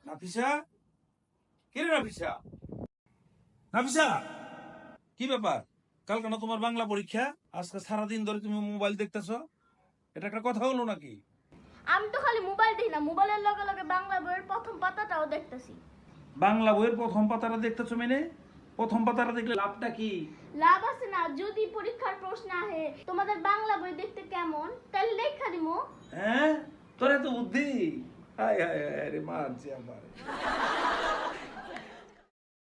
নাফিসা, কে রে নাফিসা? নাফিসা, কি ব্যাপার? কালকে না তোমার বাংলা পরীক্ষা, আজকে সারাদিন ধরে তুমি মোবাইল দেখতেছো, এটা একটা কথা হলো নাকি? আমি তো খালি মোবাইল দেখি না, মোবাইলের লগে লগে বাংলা বইয়ের প্রথম পাতাটাও দেখতেছি। বাংলা বইয়ের প্রথম পাতাটা দেখতেছো মানে? প্রথম পাতাটা দেখলে লাভটা কি? লাভ আছে না, যদি পরীক্ষার প্রশ্ন আহে তোমাদের বাংলা বই দেখতে কেমন, তাহলে লেখা দিমু। হ্যাঁ, তোর এত বুদ্ধি! হায় হায় হায় রে, মারছে আমার।